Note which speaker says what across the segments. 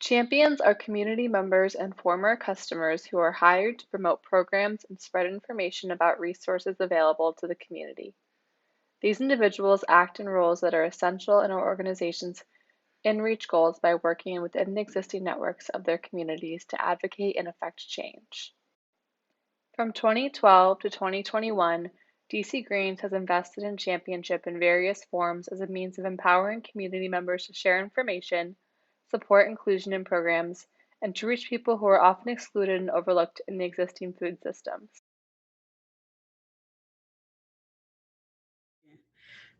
Speaker 1: Champions are community members and former customers who are hired to promote programs and spread information about resources available to the community. These individuals act in roles that are essential in our organization's in-reach goals by working within the existing networks of their communities to advocate and affect change. From 2012 to 2021, DC Greens has invested in championship in various forms as a means of empowering community members to share information, support inclusion in programs, and to reach people who are often excluded and overlooked in the existing food systems.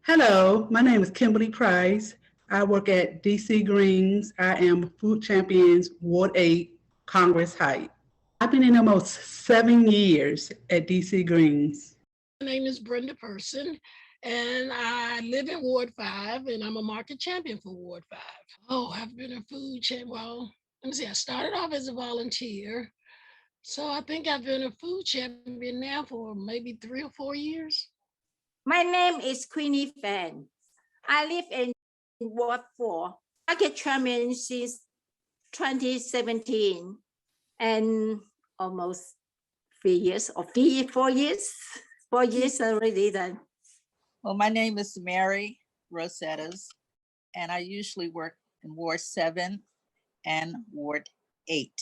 Speaker 2: Hello, my name is Kimberly Price. I work at DC Greens. I am Food Champions Ward 8, Congress Heights. I've been in almost 7 years at DC Greens.
Speaker 3: My name is Brenda Person, and I live in Ward 5, and I'm a market champion for Ward 5. Oh, I've been a food champion. Well, let me see, I started off as a volunteer. So I think I've been a food champion now for maybe 3 or 4 years.
Speaker 4: My name is Queenie Fang. I live in Ward 4, market champion since 2017, and almost 3 years or 4 years. 4 years already then.
Speaker 5: Well, my name is Mary Rossettos, and I usually work in Ward 7 and Ward 8.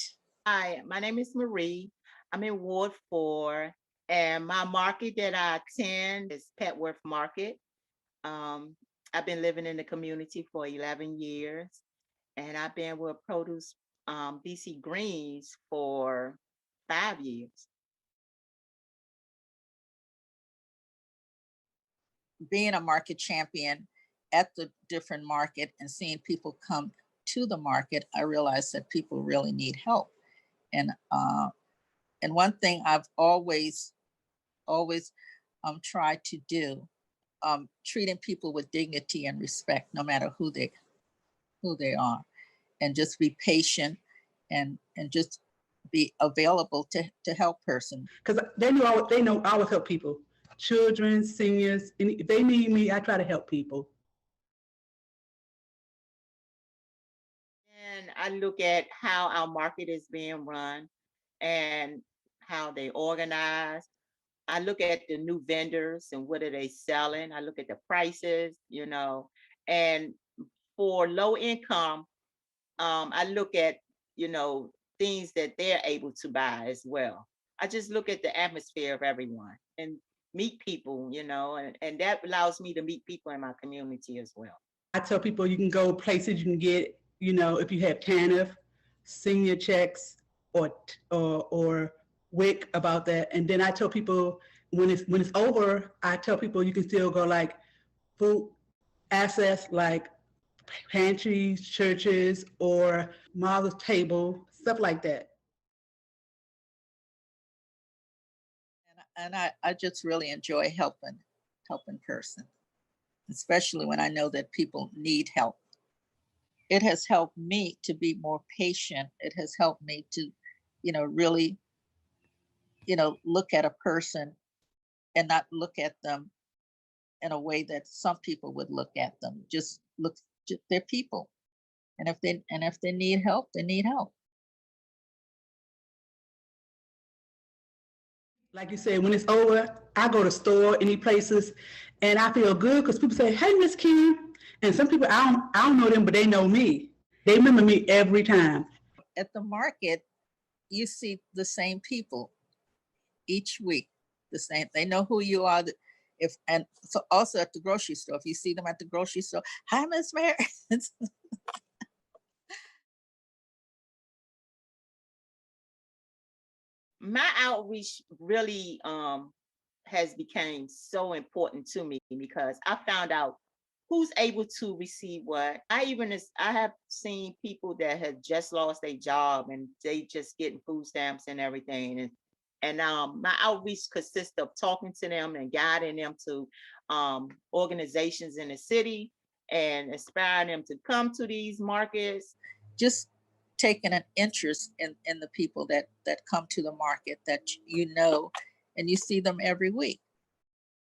Speaker 6: Hi, my name is Marie. I'm in Ward 4, and my market that I attend is Petworth Market. I've been living in the community for 11 years, and I've been with Produce DC Greens for 5 years.
Speaker 5: Being a market champion at the different market and seeing people come to the market, I realized that people really need help. And one thing I've always tried to do, treating people with dignity and respect, no matter who they are, and just be patient and just be available to help person.
Speaker 2: Because they know I always help people, children, seniors, and if they need me, I try to help people.
Speaker 6: And I look at how our market is being run and how they organize. I look at the new vendors and what are they selling. I look at the prices, and for low income, I look at, things that they're able to buy as well. I just look at the atmosphere of everyone and meet people, and that allows me to meet people in my community as well.
Speaker 2: I tell people you can go places you can get, if you have TANF, senior checks, or WIC about that. And then I tell people when it's over, I tell people you can still go like food access, like pantries, churches, or mother's table, stuff like that.
Speaker 5: And I just really enjoy helping person, especially when I know that people need help. It has helped me to be more patient. It has helped me to, really, look at a person and not look at them in a way that some people would look at them. They're people. And if they need help, they need help.
Speaker 2: Like you said, when it's over, I go to store, any places, and I feel good because people say, "Hey, Miss Kim," and some people I don't know them, but they know me. They remember me every time.
Speaker 5: At the market, you see the same people each week. The same. They know who you are. And so also at the grocery store, if you see them at the grocery store, "Hi, Miss Mary."
Speaker 6: My outreach really has become so important to me because I found out who's able to receive what. I have seen people that have just lost their job and they just getting food stamps and everything. And my outreach consists of talking to them and guiding them to organizations in the city and inspiring them to come to these markets.
Speaker 5: Just taking an interest in the people that come to the market that and you see them every week.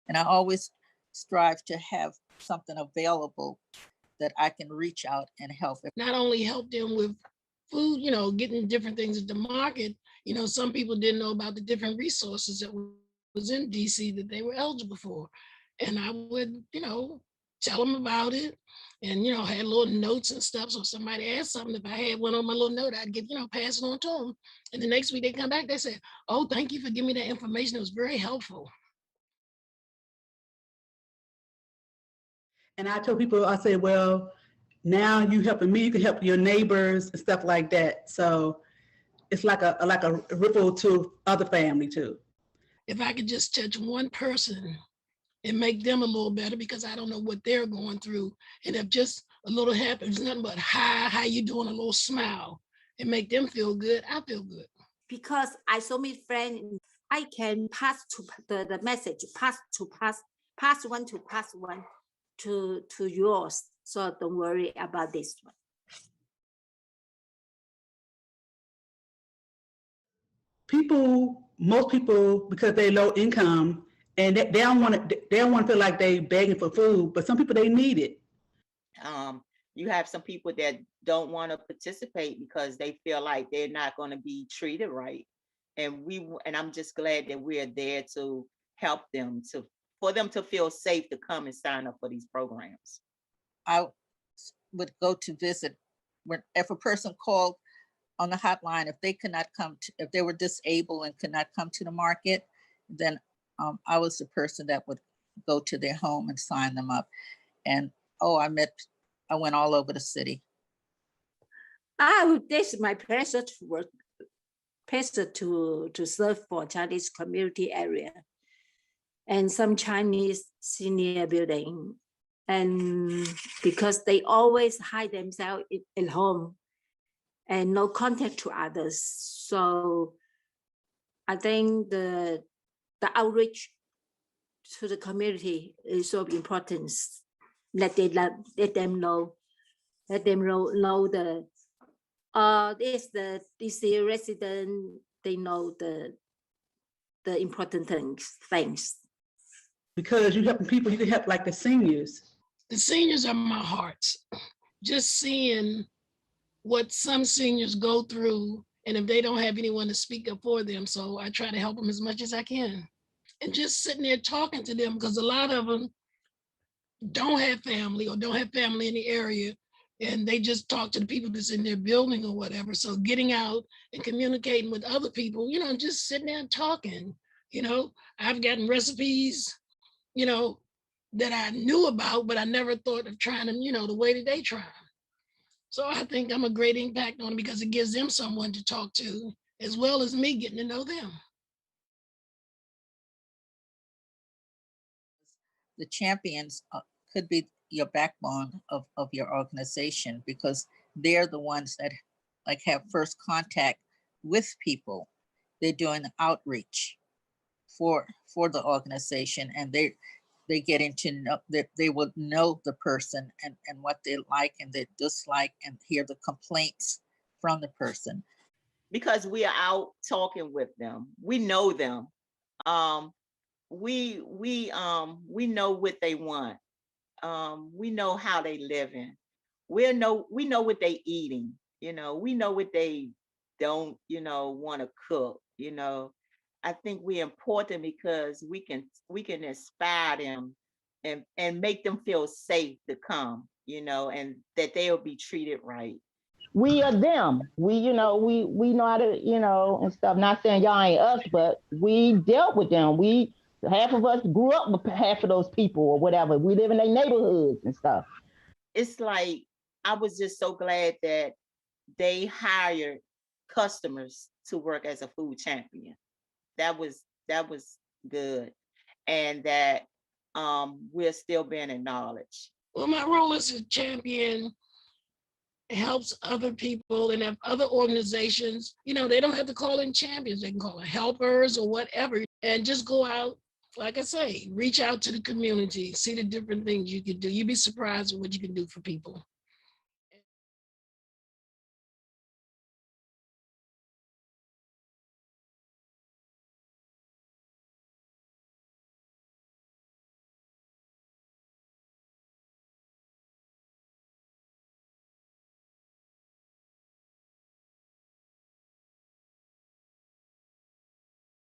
Speaker 5: And I always strive to have something available that I can reach out and help.
Speaker 3: Not only help them with food, getting different things at the market, some people didn't know about the different resources that was in DC that they were eligible for. And I would, tell them about it and, had little notes and stuff. So if somebody asked something, if I had one on my little note, I'd get, pass it on to them. And the next week they come back, they say, oh, thank you for giving me that information. It was very helpful.
Speaker 2: And I told people, I said, well, now you helping me, you can help your neighbors and stuff like that. So it's like a ripple to other family too.
Speaker 3: If I could just touch one person and make them a little better, because I don't know what they're going through. And if just a little happens, nothing but hi, how you doing, a little smile, and make them feel good, I feel good.
Speaker 4: Because I so many friends, I can pass to the message, pass one to yours. So don't worry about this one.
Speaker 2: Most people, because they're low income and they don't want to feel like they begging for food, but some people, they need it.
Speaker 6: You have some people that don't want to participate because they feel like they're not going to be treated right. And I'm just glad that we're there to help them, for them to feel safe to come and sign up for these programs.
Speaker 5: I would go to visit if a person called on the hotline, if they could not come if they were disabled and could not come to the market, then I was the person that would go to their home and sign them up. And I went all over the city.
Speaker 4: This is my pleasure to work, pleasure to serve for Chinese community area and some Chinese senior building. And because they always hide themselves at home and no contact to others. So I think the outreach to the community is so important. Let them know the the DC resident, they know the important things.
Speaker 2: Because you helping people, you can help like the seniors.
Speaker 3: The seniors are my hearts. Just seeing what some seniors go through, and if they don't have anyone to speak up for them, so I try to help them as much as I can. And just sitting there talking to them, because a lot of them don't have family or don't have family in the area, and they just talk to the people that's in their building or whatever. So getting out and communicating with other people, just sitting there and talking, I've gotten recipes, that I knew about, but I never thought of trying them, the way that they try them. So I think I'm a great impact on them because it gives them someone to talk to, as well as me getting to know them.
Speaker 5: The champions could be your backbone of your organization, because they're the ones that have first contact with people. They're doing outreach for the organization, and they getting to know that they will know the person and what they like and they dislike, and hear the complaints from the person.
Speaker 6: Because we are out talking with them, we know them. We know what they want. We know how they living. We know what they eating. We know what they don't want to cook. I think we're important because we can inspire them and make them feel safe to come, and that they'll be treated right.
Speaker 7: We are them. We know how to, and stuff. Not saying y'all ain't us, but we dealt with them. Half of us grew up with half of those people or whatever. We live in their neighborhoods and stuff.
Speaker 6: It's like, I was just so glad that they hired customers to work as a food champion. That was good. And that we're still being acknowledged.
Speaker 3: Well, my role as a champion helps other people, and if other organizations, they don't have to call in champions, they can call in helpers or whatever, and just go out, like I say, reach out to the community, see the different things you can do. You'd be surprised at what you can do for people.